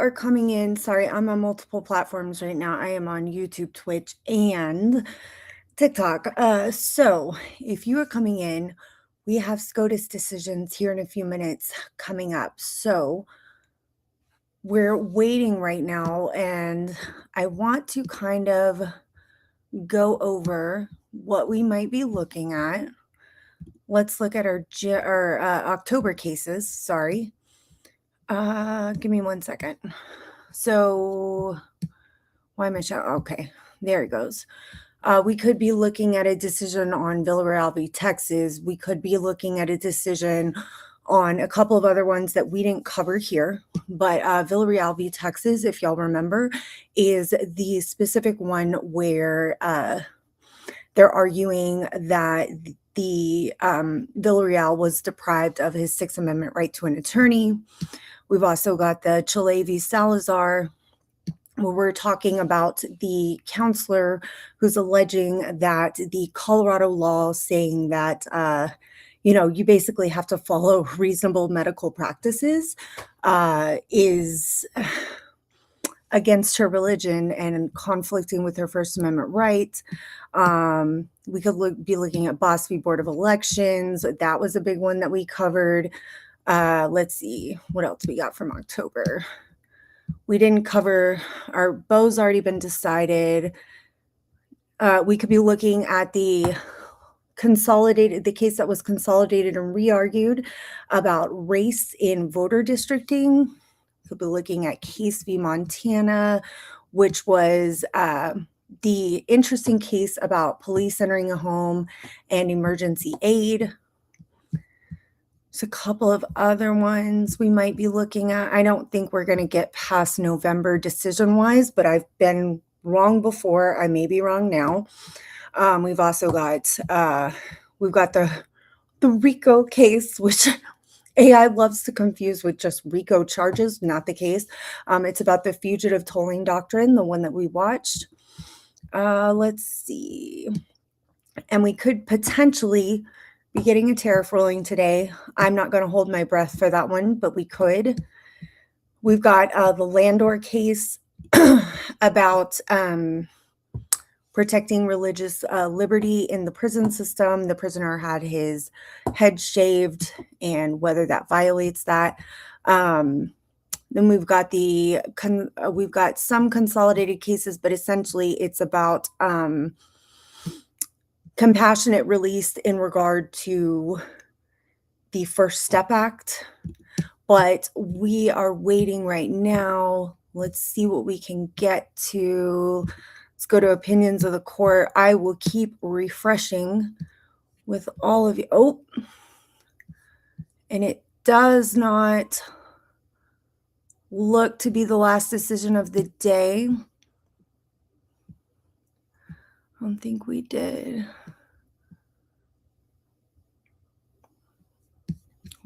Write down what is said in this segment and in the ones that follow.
are coming in, sorry, I'm on multiple platforms right now. I am on YouTube, Twitch, and TikTok. So if you are coming in, we have Scotus Decisions here in a few minutes coming up. So we're waiting right now, and I want to kind of go over what we might be looking at. Let's look at our October cases. Sorry. Give me 1 second. So why am I showing? Okay, there it goes. We could be looking at a decision on Villarreal v. Texas. We could be looking at a decision on a couple of other ones that we didn't cover here. But Villarreal v. Texas, if y'all remember, is the specific one where they're arguing that the Villarreal was deprived of his Sixth Amendment right to an attorney. We've also got the Chile v. Salazar, where we're talking about the counselor who's alleging that the Colorado law saying that, you basically have to follow reasonable medical practices is against her religion and conflicting with her First Amendment rights. We could be looking at Bost v. Board of Elections. That was a big one that we covered. Let's see, what else we got from October. We didn't cover, our Bo's already been decided. We could be looking at the case that was consolidated and re-argued about race in voter districting. We'll be looking at Case v. Montana, which was the interesting case about police entering a home and emergency aid. There's a couple of other ones we might be looking at. I don't think we're going to get past November decision-wise, but I've been wrong before. I may be wrong now. We've also got the RICO case, which AI loves to confuse with just RICO charges, not the case. It's about the fugitive tolling doctrine, the one that we watched. Let's see. And we could potentially be getting a tariff ruling today. I'm not going to hold my breath for that one, but we could. We've got the Landor case about protecting religious liberty in the prison system. The prisoner had his head shaved, and whether that violates that. Then we've got we've got some consolidated cases, but essentially it's about compassionate release in regard to the First Step Act. But we are waiting right now. Let's see what we can get to. Let's go to opinions of the court. I will keep refreshing with all of you. Oh, and it does not look to be the last decision of the day. I don't think we did.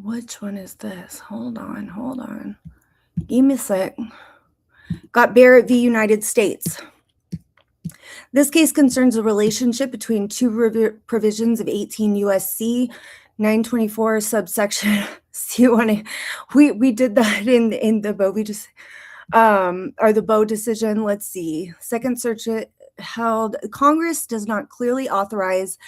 Which one is this? Hold on. Give me a sec. Got Barrett v. United States. This case concerns a relationship between two provisions of 18 U.S.C. 924 subsection C1A. We did that in the Boe. We just or the Boe decision. Let's see. Second Circuit held Congress does not clearly authorize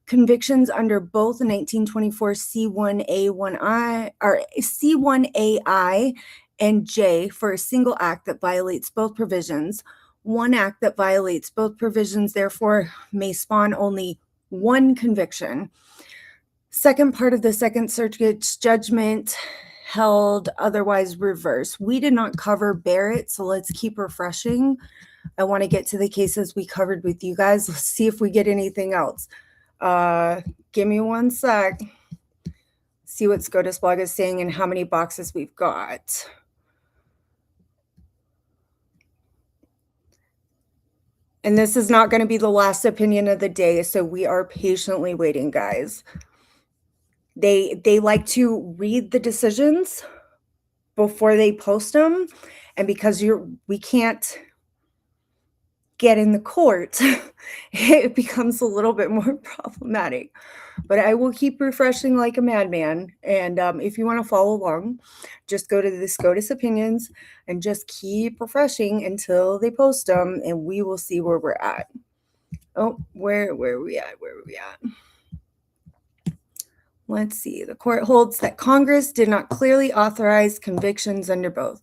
convictions under both the 1924 C1A1I or C1AI and J for a single act that violates both provisions. One act that violates both provisions, therefore, may spawn only one conviction. Second part of the Second Circuit's judgment held otherwise reverse. We did not cover Barrett, so let's keep refreshing. I want to get to the cases we covered with you guys. Let's see if we get anything else. Give me 1 sec. See what SCOTUS blog is saying and how many boxes we've got. And this is not going to be the last opinion of the day, so we are patiently waiting, guys. They like to read the decisions before they post them, and because we can't get in the court, it becomes a little bit more problematic. But I will keep refreshing like a madman. And if you want to follow along, just go to the Scotus Opinions and just keep refreshing until they post them, and we will see where we're at. Oh, where are we at? Where are we at? Let's see. The court holds that Congress did not clearly authorize convictions under both.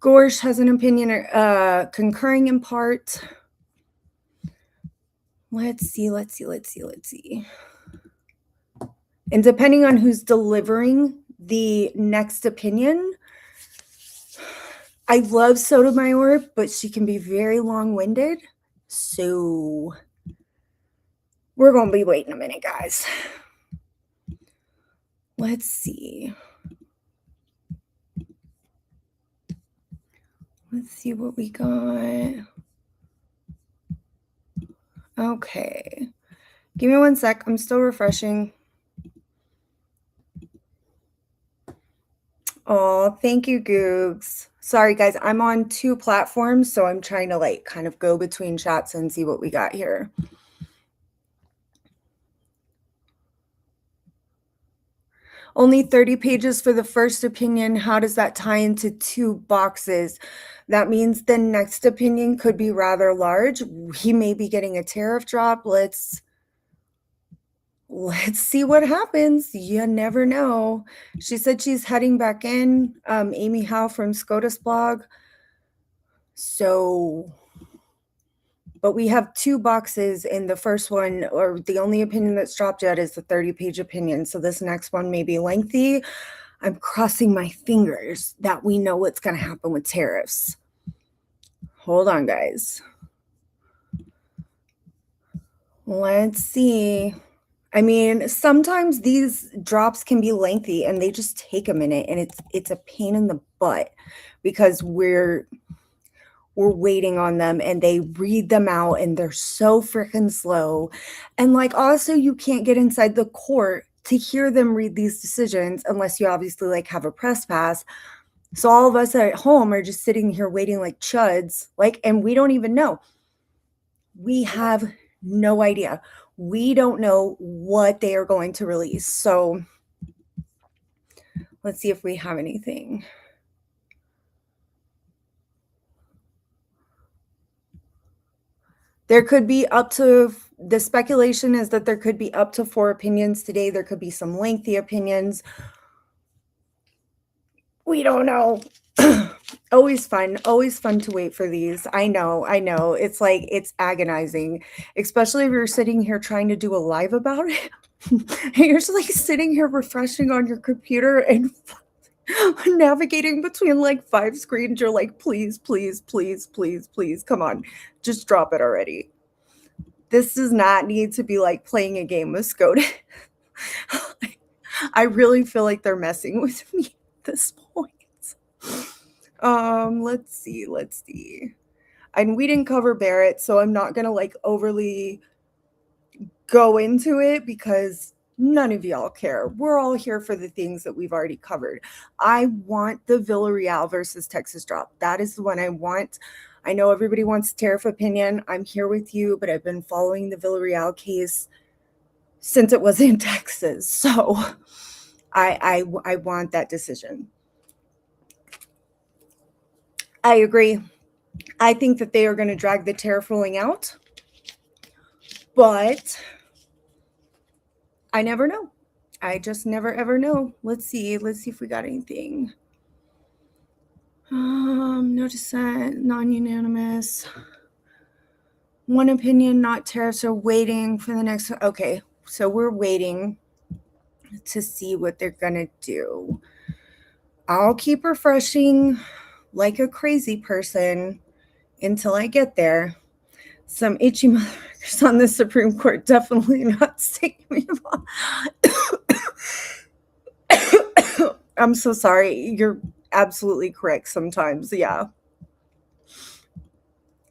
Gorsh has an opinion concurring in part. Let's see. And depending on who's delivering the next opinion, I love Sotomayor, but she can be very long-winded. So we're going to be waiting a minute, guys. Let's see. Let's see what we got. Okay. Give me 1 sec. I'm still refreshing. Oh, thank you, Googs. Sorry, guys. I'm on 2 platforms, so I'm trying to like kind of go between chats and see what we got here. Only 30 pages for the first opinion. How does that tie into 2 boxes? That means the next opinion could be rather large. He may be getting a tariff drop. Let's see what happens. You never know. She said she's heading back in, Amy Howe from Scotus blog. So, but we have 2 boxes in the first one, or the only opinion that's dropped yet is the 30-page opinion. So this next one may be lengthy. I'm crossing my fingers that we know what's going to happen with tariffs. Hold on, guys. Let's see. I mean, sometimes these drops can be lengthy and they just take a minute, and it's a pain in the butt because we're waiting on them and they read them out and they're so freaking slow. And like, also you can't get inside the court to hear them read these decisions unless you obviously like have a press pass. So all of us at home are just sitting here waiting like chuds, like, and we don't even know. We have no idea. We don't know what they are going to release. So let's see if we have anything. There could be up to, the speculation is that there could be up to 4 opinions today. There could be some lengthy opinions. We don't know. Always fun to wait for these. I know. It's like, it's agonizing, especially if you're sitting here trying to do a live about it. And you're just like sitting here refreshing on your computer and navigating between like 5 screens. You're like, please, come on, just drop it already. This does not need to be like playing a game with Scotus. I really feel like they're messing with me at this point. Let's see. And we didn't cover Barrett, so I'm not gonna like overly go into it because none of y'all care. We're all here for the things that we've already covered. I want the Villarreal versus Texas drop. That is the one I want. I know everybody wants a tariff opinion. I'm here with you, but I've been following the Villarreal case since it was in Texas. So I want that decision. I agree. I think that they are going to drag the tariff ruling out, but I never know. I just never ever know. Let's see if we got anything. No dissent, non-unanimous. 1 opinion, not tariffs, are waiting for the next. Okay, so we're waiting to see what they're gonna do. I'll keep refreshing like a crazy person until I get there. Some itchy motherfuckers on the Supreme Court, definitely not sticking me involved. I'm so sorry. You're absolutely correct sometimes. Yeah.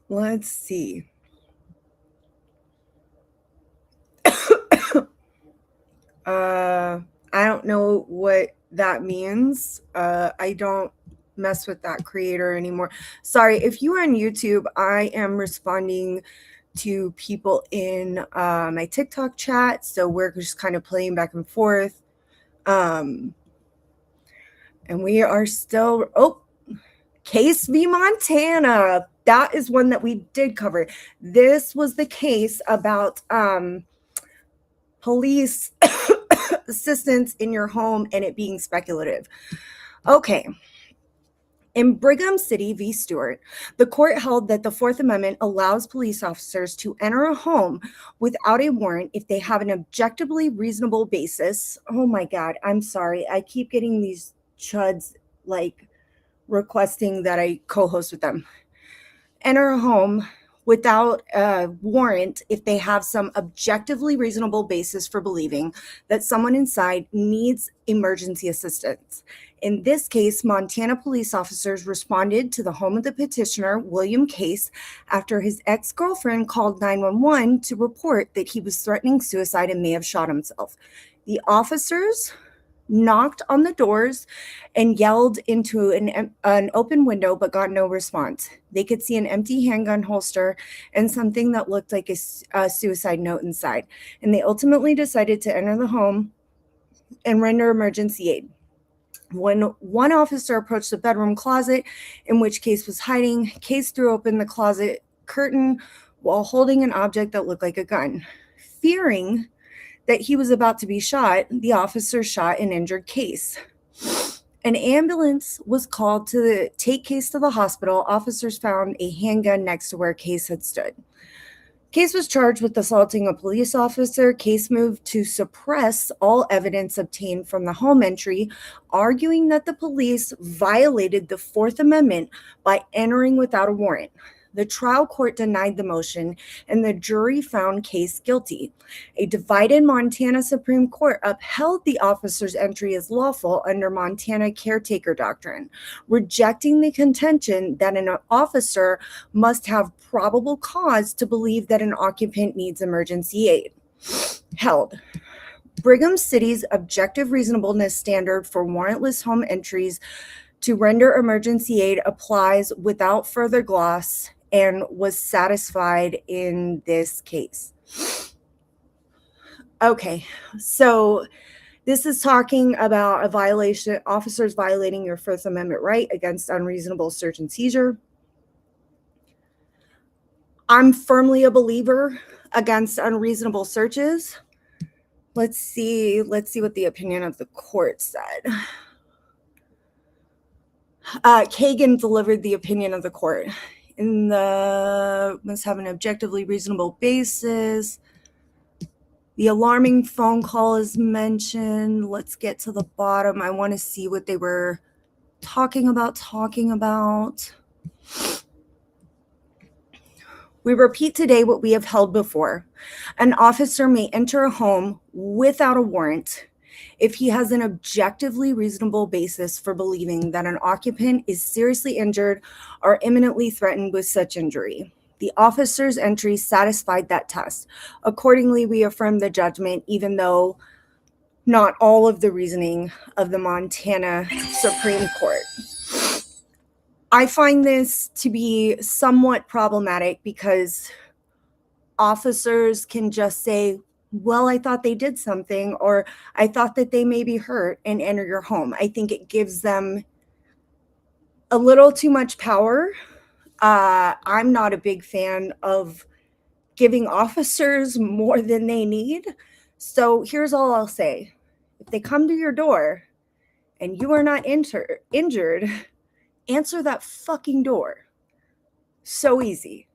Let's see. I don't know what that means. I don't mess with that creator anymore. Sorry, if you are on YouTube, I am responding to people in my TikTok chat, so we're just kind of playing back and forth. And we are still, Case v. Montana. That is one that we did cover. This was the case about police assistance in your home and it being speculative. Okay. In Brigham City v. Stewart, the court held that the Fourth Amendment allows police officers to enter a home without a warrant if they have an objectively reasonable basis. Oh my God, I'm sorry. I keep getting these chuds like requesting that I co-host with them. Enter a home without a warrant if they have some objectively reasonable basis for believing that someone inside needs emergency assistance. In this case, Montana police officers responded to the home of the petitioner, William Case, after his ex-girlfriend called 911 to report that he was threatening suicide and may have shot himself. The officers knocked on the doors and yelled into an open window but got no response. They could see an empty handgun holster and something that looked like a suicide note inside. And they ultimately decided to enter the home and render emergency aid. When one officer approached the bedroom closet in which Case was hiding, Case threw open the closet curtain while holding an object that looked like a gun. Fearing that he was about to be shot, the officer shot and injured Case. An ambulance was called to take Case to the hospital. Officers found a handgun next to where Case had stood. Case was charged with assaulting a police officer. Case moved to suppress all evidence obtained from the home entry, arguing that the police violated the Fourth Amendment by entering without a warrant. The trial court denied the motion, and the jury found Case guilty. A divided Montana Supreme Court upheld the officer's entry as lawful under Montana caretaker doctrine, rejecting the contention that an officer must have probable cause to believe that an occupant needs emergency aid. Held. Brigham City's objective reasonableness standard for warrantless home entries to render emergency aid applies without further gloss and was satisfied in this case. Okay, so this is talking about a violation, officers violating your First Amendment right against unreasonable search and seizure. I'm firmly a believer against unreasonable searches. Let's see what the opinion of the court said. Kagan delivered the opinion of the court. Must have an objectively reasonable basis. The alarming phone call is mentioned. Let's get to the bottom. I want to see what they were talking about. We repeat today what we have held before. An officer may enter a home without a warrant if he has an objectively reasonable basis for believing that an occupant is seriously injured or imminently threatened with such injury. The officer's entry satisfied that test. Accordingly, we affirm the judgment, even though not all of the reasoning of the Montana Supreme Court. I find this to be somewhat problematic because officers can just say, well, I thought they did something, or I thought that they may be hurt, and enter your home. I think it gives them a little too much power. I'm not a big fan of giving officers more than they need. So here's all I'll say. If they come to your door and you are not injured, answer that fucking door. So easy.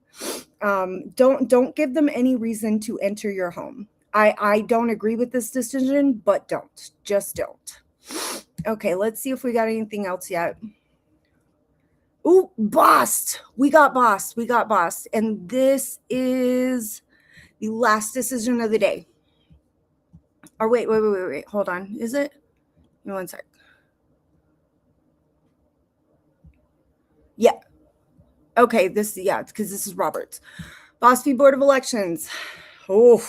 Don't give them any reason to enter your home. I don't agree with this decision, but just don't. Okay, let's see if we got anything else yet. Ooh, Bost. We got Bost. And this is the last decision of the day. Or wait. Hold on. Is it? Give me one sec. Yeah. Okay, because this is Roberts. Bost v. Board of Elections. Oh,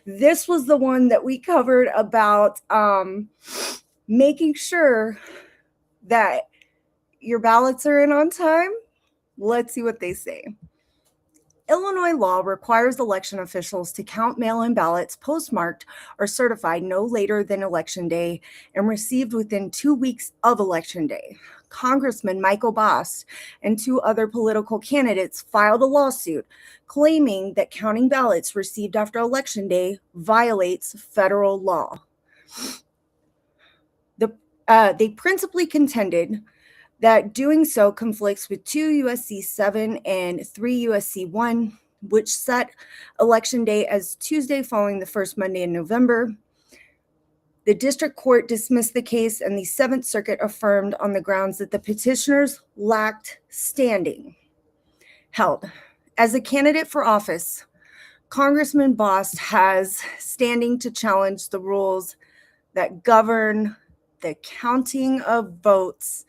this was the one that we covered about making sure that your ballots are in on time? Let's see what they say. Illinois law requires election officials to count mail-in ballots postmarked or certified no later than Election Day and received within 2 weeks of Election Day. Congressman Michael Bost and 2 other political candidates filed a lawsuit claiming that counting ballots received after Election Day violates federal law. They principally contended that doing so conflicts with 2 U.S.C. 7 and 3 U.S.C. 1, which set Election Day as Tuesday following the first Monday in November. The district court dismissed the case, and the Seventh Circuit affirmed on the grounds that the petitioners lacked standing. Held. As a candidate for office, Congressman Bost has standing to challenge the rules that govern the counting of votes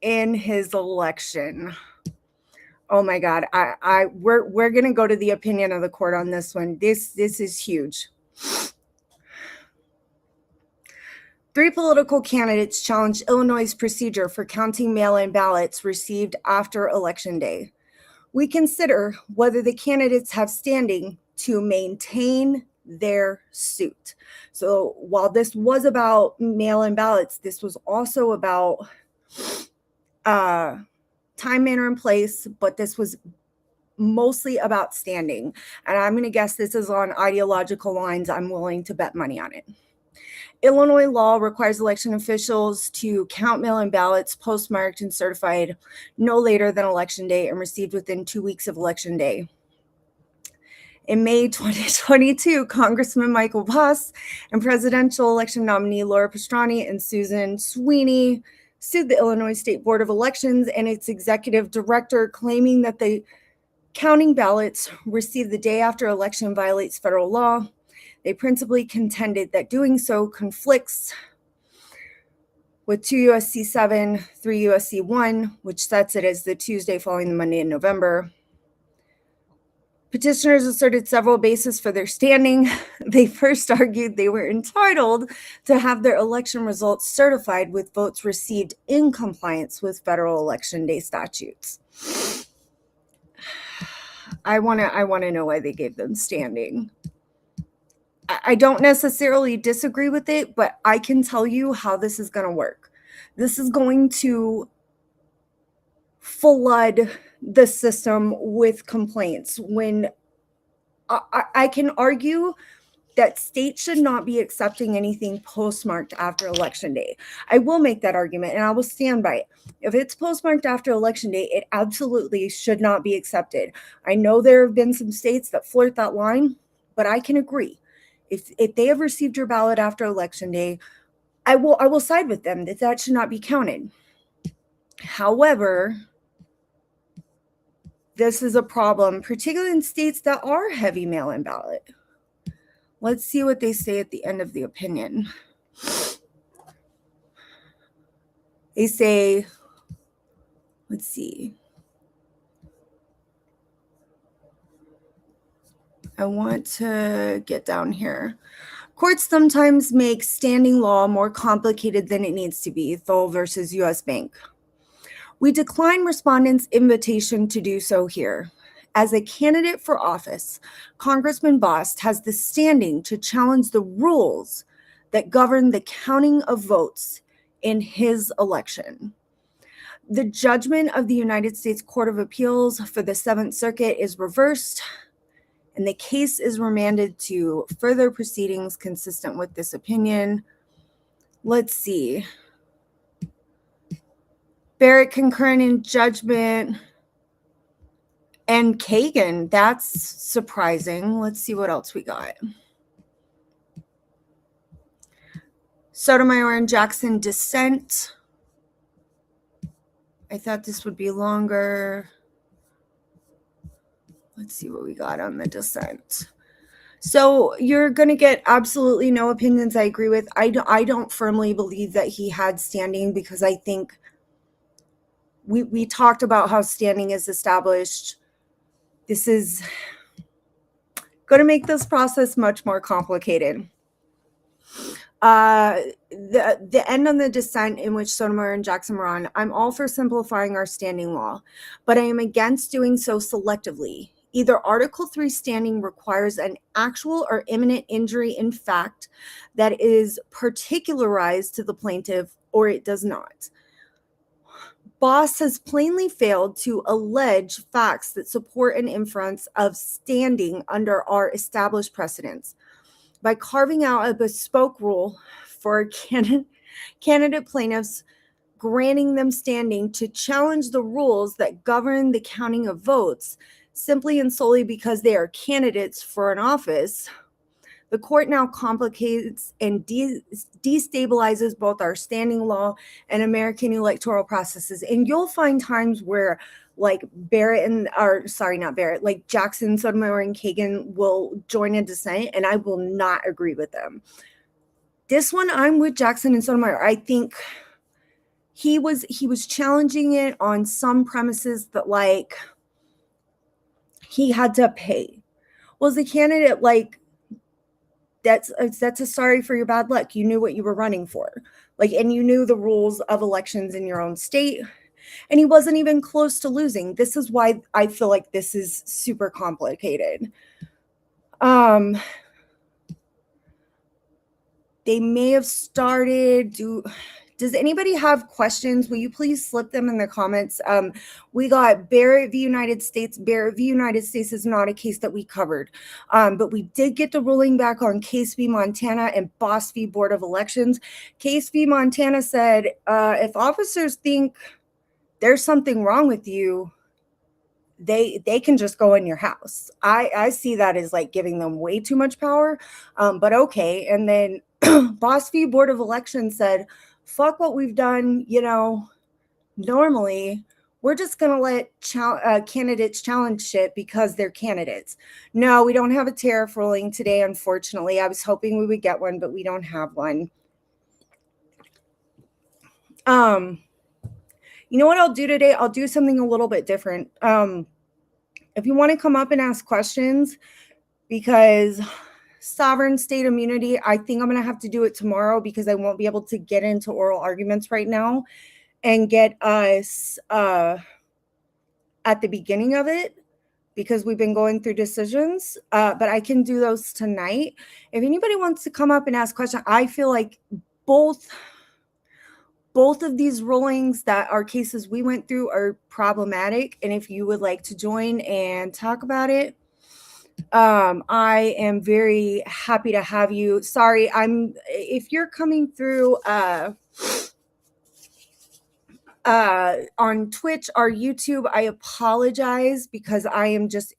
in his election. Oh my God, we're gonna go to the opinion of the court on this one. This is huge. 3 political candidates challenged Illinois' procedure for counting mail-in ballots received after Election Day. We consider whether the candidates have standing to maintain their suit. So while this was about mail-in ballots, this was also about time, manner, and place, but this was mostly about standing. And I'm going to guess this is on ideological lines. I'm willing to bet money on it. Illinois law requires election officials to count mail-in ballots postmarked and certified no later than Election Day and received within 2 weeks of Election Day. In May 2022, Congressman Michael Bost and presidential election nominee Laura Pastrana and Susan Sweeney sued the Illinois State Board of Elections and its executive director, claiming that the counting ballots received the day after election violates federal law. They principally contended that doing so conflicts with 2 U.S.C. 7, 3 U.S.C. 1, which sets it as the Tuesday following the Monday in November. Petitioners asserted several bases for their standing. They first argued they were entitled to have their election results certified with votes received in compliance with federal Election Day statutes. I want to know why they gave them standing. I don't necessarily disagree with it, but I can tell you how this is going to work. This is going to flood the system with complaints. When I can argue that states should not be accepting anything postmarked after Election Day. I will make that argument, and I will stand by it. If it's postmarked after Election Day, it absolutely should not be accepted. I know there have been some states that flirt that line, but I can agree. If they have received your ballot after Election Day, I will side with them that should not be counted. However, this is a problem, particularly in states that are heavy mail-in ballot. Let's see what they say at the end of the opinion. They say, let's see. I want to get down here. Courts sometimes make standing law more complicated than it needs to be, Thole versus U.S. Bank. We decline respondents' invitation to do so here. As a candidate for office, Congressman Bost has the standing to challenge the rules that govern the counting of votes in his election. The judgment of the United States Court of Appeals for the Seventh Circuit is reversed, and the case is remanded to further proceedings consistent with this opinion. Let's see. Barrett concurring in judgment. And Kagan, that's surprising. Let's see what else we got. Sotomayor and Jackson dissent. I thought this would be longer. Let's see what we got on the dissent. So you're going to get absolutely no opinions I agree with. I don't firmly believe that he had standing, because I think we talked about how standing is established. This is going to make this process much more complicated. The end on the dissent in which Sotomayor and Jackson were on, I'm all for simplifying our standing law, but I am against doing so selectively. Either Article 3 standing requires an actual or imminent injury in fact that is particularized to the plaintiff, or it does not. Bost has plainly failed to allege facts that support an inference of standing under our established precedents. By carving out a bespoke rule for candidate plaintiffs, granting them standing to challenge the rules that govern the counting of votes simply and solely because they are candidates for an office, the court now complicates and destabilizes both our standing law and American electoral processes. And you'll find times where like like Jackson, Sotomayor, and Kagan will join a dissent, and I will not agree with them. This one, I'm with Jackson and Sotomayor. I think he was challenging it on some premises that like he had to pay. Was the candidate like, that's a sorry for your bad luck. You knew what you were running for, like, and you knew the rules of elections in your own state, and he wasn't even close to losing. This is why I feel like this is super complicated. They may have started. Does anybody have questions? Will you please slip them in the comments? We got Barrett v. United States. Barrett v. United States is not a case that we covered, but we did get the ruling back on Case v. Montana and Bost v. Board of Elections. Case v. Montana said, if officers think there's something wrong with you, they can just go in your house. I see that as like giving them way too much power, but okay. And then Bost v. Board of Elections said, fuck what we've done, normally. We're just going to let candidates challenge shit because they're candidates. No, we don't have a tariff ruling today, unfortunately. I was hoping we would get one, but we don't have one. You know what I'll do today? I'll do something a little bit different. If you want to come up and ask questions, because sovereign state immunity, I think I'm going to have to do it tomorrow because I won't be able to get into oral arguments right now and get us at the beginning of it because we've been going through decisions, but I can do those tonight. If anybody wants to come up and ask questions, I feel like both of these rulings that are cases we went through are problematic, and if you would like to join and talk about it, I am very happy to have you. Sorry, if you're coming through on Twitch or YouTube, I apologize because I am just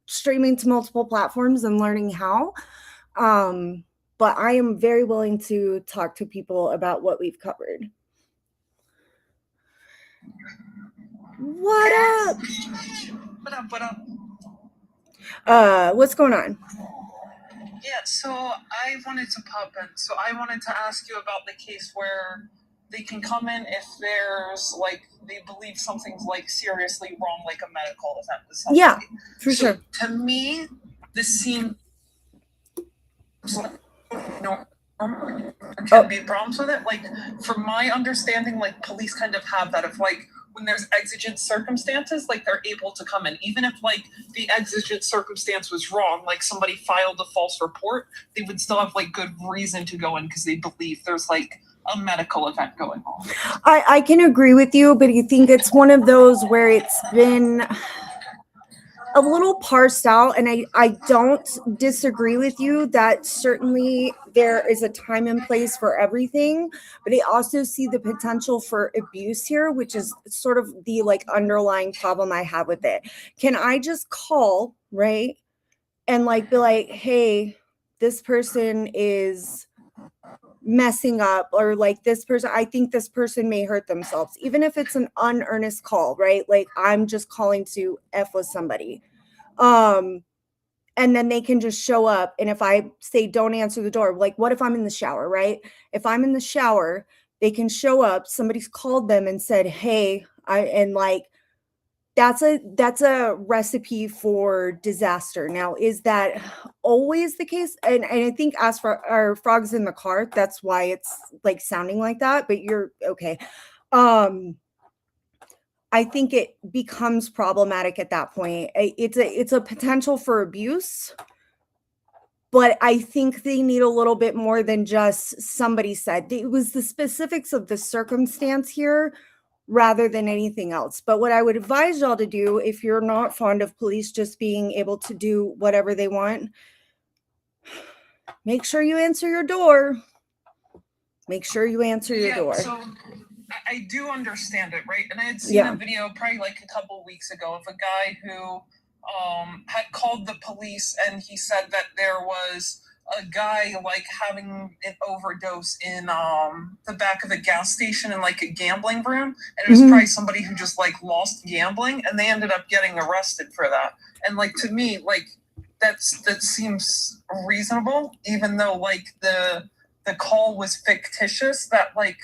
streaming to multiple platforms and learning how. But I am very willing to talk to people about what we've covered. What up? What up? What's going on? Yeah, so I wanted to pop in. So I wanted to ask you about the case where they can come in if there's like they believe something's like seriously wrong, like a medical event with somebody. Yeah, for sure. To me, this seems can be problems with it. Like from my understanding, like police kind of have that of like when there's exigent circumstances, like they're able to come in, even if like the exigent circumstance was wrong, like somebody filed a false report, they would still have like good reason to go in because they believe there's like a medical event going on. I can agree with you, but you think it's one of those where it's been a little parsed out, and I don't disagree with you that certainly there is a time and place for everything, but I also see the potential for abuse here, which is sort of the like underlying problem I have with it. Can I just call, right, and like be like, hey, this person is messing up, or like this person, I think this person may hurt themselves, even if it's an unearnest call, right? Like I'm just calling to F with somebody. And then they can just show up. And if I say, don't answer the door, like what if I'm in the shower, right? If I'm in the shower, they can show up. Somebody's called them and said, hey, and like that's a recipe for disaster. Now, is that always the case? And I think as for our frogs in the car, that's why it's like sounding like that, but you're okay. I think it becomes problematic at that point. It's a potential for abuse, but I think they need a little bit more than just somebody said. It was the specifics of the circumstance here rather than anything else. But what I would advise y'all to do, if you're not fond of police just being able to do whatever they want, make sure you answer your door. Make sure you answer your door. So I do understand it, right? And I had seen a video probably like a couple weeks ago of a guy who had called the police, and he said that there was a guy like having an overdose in the back of a gas station in like a gambling room, and it was probably somebody who just like lost gambling, and they ended up getting arrested for that. And like, to me, like that seems reasonable, even though like the call was fictitious. That like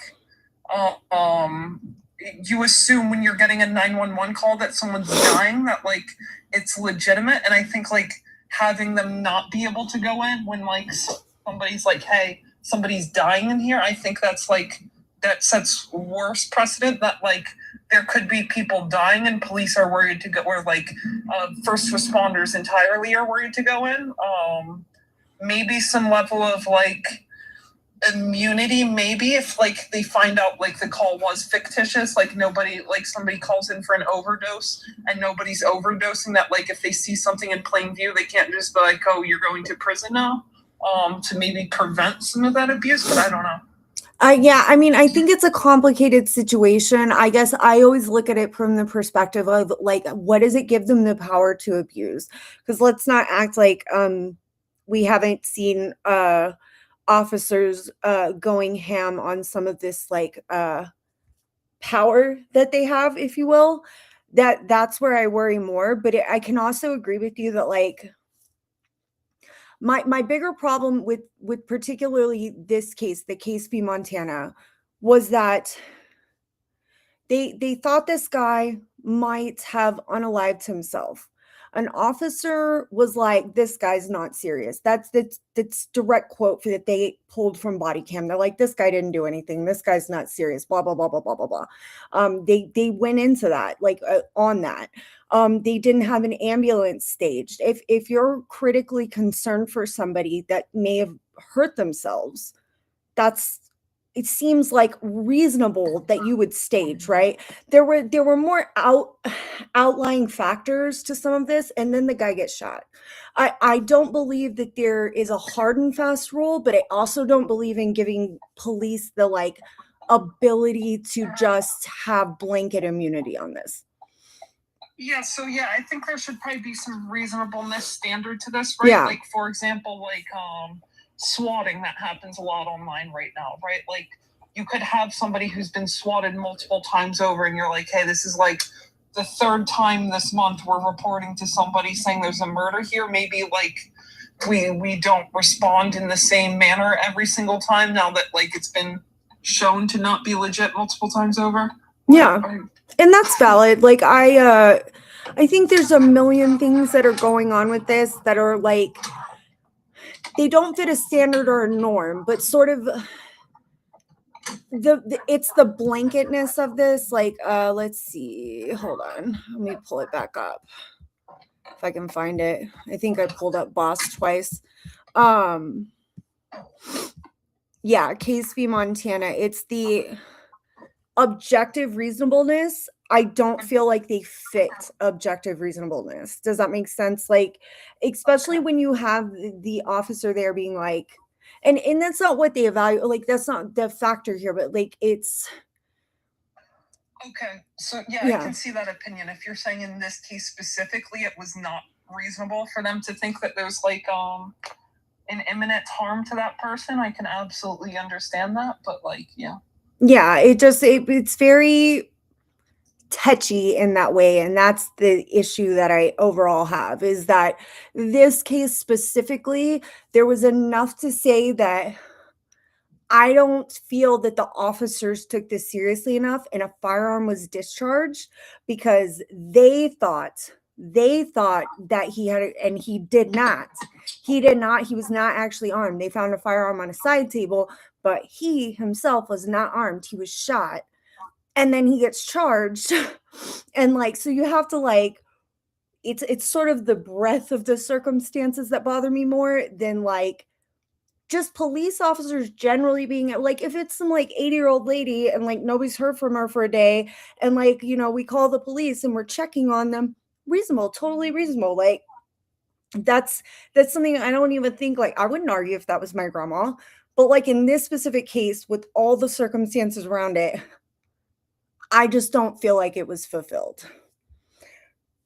you assume when you're getting a 911 call that someone's dying, that like it's legitimate. And I think like having them not be able to go in when like somebody's like, hey, somebody's dying in here, I think that's like, that sets worse precedent, that like there could be people dying and police are worried to go, or like first responders entirely are worried to go in. Maybe some level of like immunity, maybe, if like they find out like the call was fictitious, like nobody, like somebody calls in for an overdose and nobody's overdosing, that like if they see something in plain view, they can't just be like, oh, you're going to prison now, to maybe prevent some of that abuse. But I don't know. Yeah, I mean, I think it's a complicated situation. I guess I always look at it from the perspective of like, what does it give them the power to abuse? Because let's not act like we haven't seen officers going ham on some of this like power that they have, if you will. That's where I worry more. But I can also agree with you that like my bigger problem with particularly this case, the case v. Montana, was that they thought this guy might have unalived himself. An officer was like, this guy's not serious. That's direct quote that they pulled from body cam. They're like, this guy didn't do anything. This guy's not serious, blah, blah, blah, blah, blah, blah, blah. They went into that, like on that. They didn't have an ambulance staged. If you're critically concerned for somebody that may have hurt themselves, it seems like reasonable that you would stage, right? There were more outlying factors to some of this, and then the guy gets shot. I don't believe that there is a hard and fast rule, but I also don't believe in giving police the like ability to just have blanket immunity on this. Yeah, so yeah, I think there should probably be some reasonableness standard to this, right? Yeah. Like, for example, like swatting, that happens a lot online right now, right? Like you could have somebody who's been swatted multiple times over, and you're like, hey, this is like the third time this month we're reporting to somebody saying there's a murder here. Maybe like we don't respond in the same manner every single time, now that like it's been shown to not be legit multiple times over. Yeah, and that's valid. Like I think there's a million things that are going on with this that are like, they don't fit a standard or a norm, but sort of it's the blanketness of this. Like, let's see, hold on, let me pull it back up if I can find it. I think I pulled up Bost twice. Yeah, case v. Montana. It's the objective reasonableness. I don't feel like they fit objective reasonableness. Does that make sense? Like, especially when you have the officer there being like, and that's not what they evaluate. Like, that's not the factor here, but like, it's. Okay, so yeah, I can see that opinion. If you're saying in this case specifically, it was not reasonable for them to think that there's like an imminent harm to that person, I can absolutely understand that. But like, yeah, it's very touchy in that way, and that's the issue that I overall have, is that this case specifically, there was enough to say that I don't feel that the officers took this seriously enough and a firearm was discharged because they thought that he had it, and he did not. He did not. He was not actually armed. They found a firearm on a side table, but he himself was not armed. He was shot. And then he gets charged. And like, so you have to like, it's sort of the breadth of the circumstances that bother me more than like just police officers generally being like, if it's some like 80-year-old lady and like nobody's heard from her for a day, and like, we call the police and we're checking on them, reasonable, totally reasonable. Like that's something I don't even think, like, I wouldn't argue if that was my grandma. But like in this specific case, with all the circumstances around it, I just don't feel like it was fulfilled.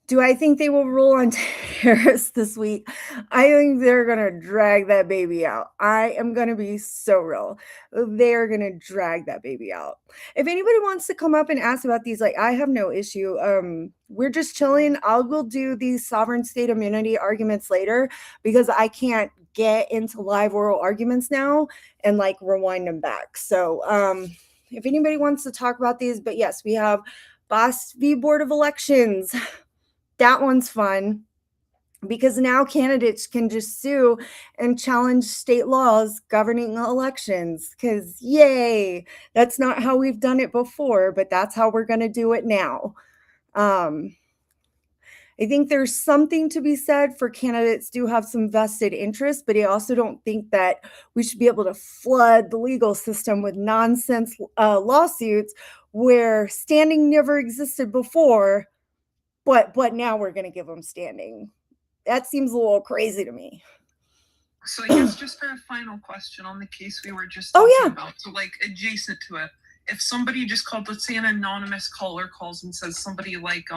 Do I think they will rule on Terrace this week? I think they're going to drag that baby out. I am going to be so real. They are going to drag that baby out. If anybody wants to come up and ask about these, like, I have no issue. We're just chilling. Will do these sovereign state immunity arguments later because I can't get into live oral arguments now and like rewind them back. So, if anybody wants to talk about these, but yes, we have Bost v. Board of Elections. That one's fun because now candidates can just sue and challenge state laws governing elections because yay, that's not how we've done it before, but that's how we're going to do it now. I think there's something to be said for candidates do have some vested interest, but I also don't think that we should be able to flood the legal system with nonsense lawsuits where standing never existed before. But now we're going to give them standing. That seems a little crazy to me. So I guess just for a final question on the case we were just talking about, so like adjacent to it, if somebody just called, let's say an anonymous caller calls and says somebody like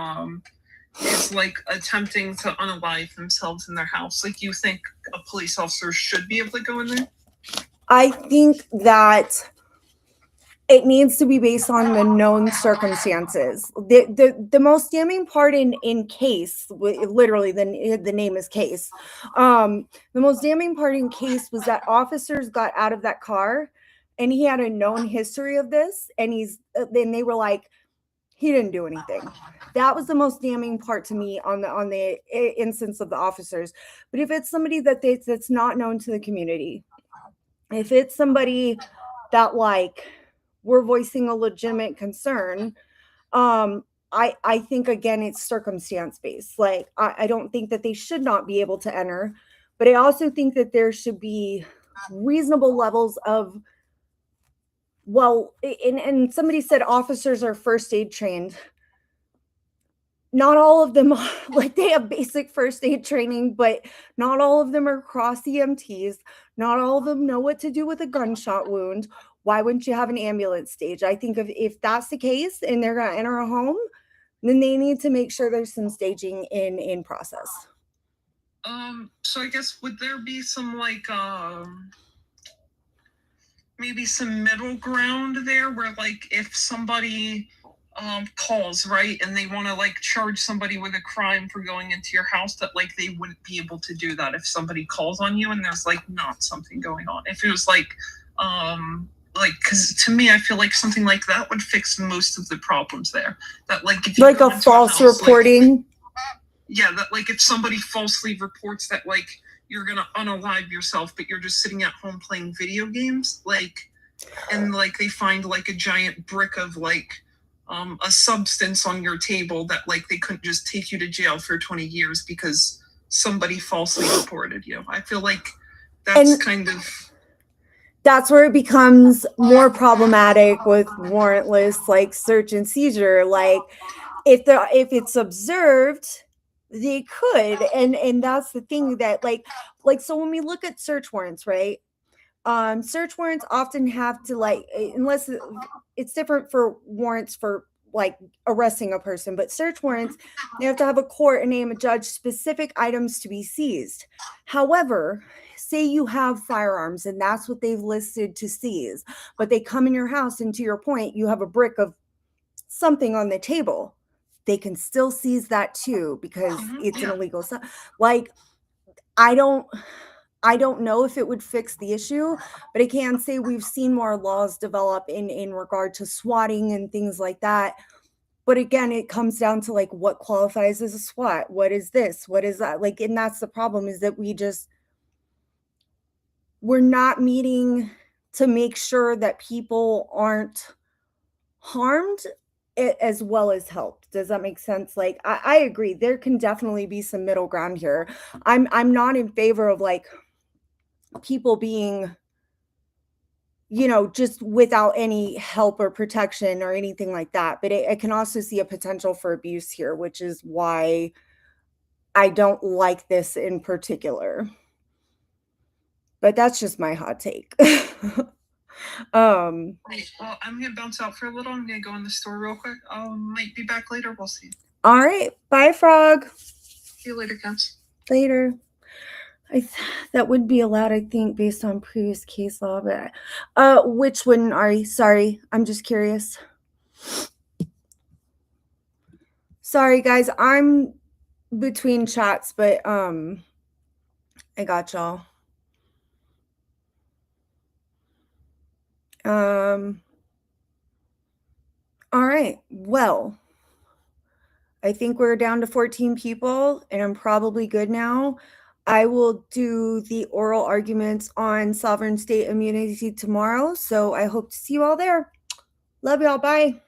is like attempting to unalive themselves in their house, like you think a police officer should be able to go in there? I think that it needs to be based on the known circumstances. The most damning part in case, literally the name is case. The most damning part in case was that officers got out of that car and he had a known history of this, and then they were like, he didn't do anything. That was the most damning part to me on the instance of the officers. But if it's somebody that's not known to the community, if it's somebody that like we're voicing a legitimate concern, I think again it's circumstance based. Like I don't think that they should not be able to enter, but I also think that there should be reasonable levels of, well, and somebody said officers are first aid trained. Not all of them, like they have basic first aid training, but not all of them are cross EMTs. Not all of them know what to do with a gunshot wound. Why wouldn't you have an ambulance stage? I think if that's the case and they're going to enter a home, then they need to make sure there's some staging in process. So I guess would there be some like maybe some middle ground there where like if somebody calls, right, and they want to like charge somebody with a crime for going into your house, that like they wouldn't be able to do that if somebody calls on you and there's like not something going on? If it was like because to me I feel like something like that would fix most of the problems there. That like if you like a false reporting, that like if somebody falsely reports that like you're gonna unalive yourself but you're just sitting at home playing video games, like, and like they find like a giant brick of like a substance on your table that like they couldn't just take you to jail for 20 years because somebody falsely reported you. I feel like that's where it becomes more problematic with warrantless like search and seizure. Like if it's observed, they could, and that's the thing that like so when we look at search warrants, right? Search warrants often have to like, unless it's different for warrants for like arresting a person, but search warrants, they have to have a court and name a judge specific items to be seized. However, say you have firearms and that's what they've listed to seize, but they come in your house and to your point, you have a brick of something on the table, they can still seize that too because it's an illegal stuff. Like I don't I don't know if it would fix the issue, but I can say we've seen more laws develop in regard to swatting and things like that. But again, it comes down to like what qualifies as a SWAT. What is this? What is that? Like, and that's the problem, is that we're not meeting to make sure that people aren't harmed as well as helped. Does that make sense? Like, I agree. There can definitely be some middle ground here. I'm not in favor of like people being, just without any help or protection or anything like that. But I can also see a potential for abuse here, which is why I don't like this in particular. But that's just my hot take. Right, well, I'm gonna bounce out for a little. I'm gonna go in the store real quick. I might be back later. We'll see. All right. Bye, Frog. See you later, Cats. Later. That would be allowed, I think, based on previous case law. But which one, Ari? Sorry, I'm just curious. Sorry, guys, I'm between chats, but I got y'all. All right. Well, I think we're down to 14 people, and I'm probably good now. I will do the oral arguments on sovereign state immunity tomorrow, so I hope to see you all there. Love y'all. Bye.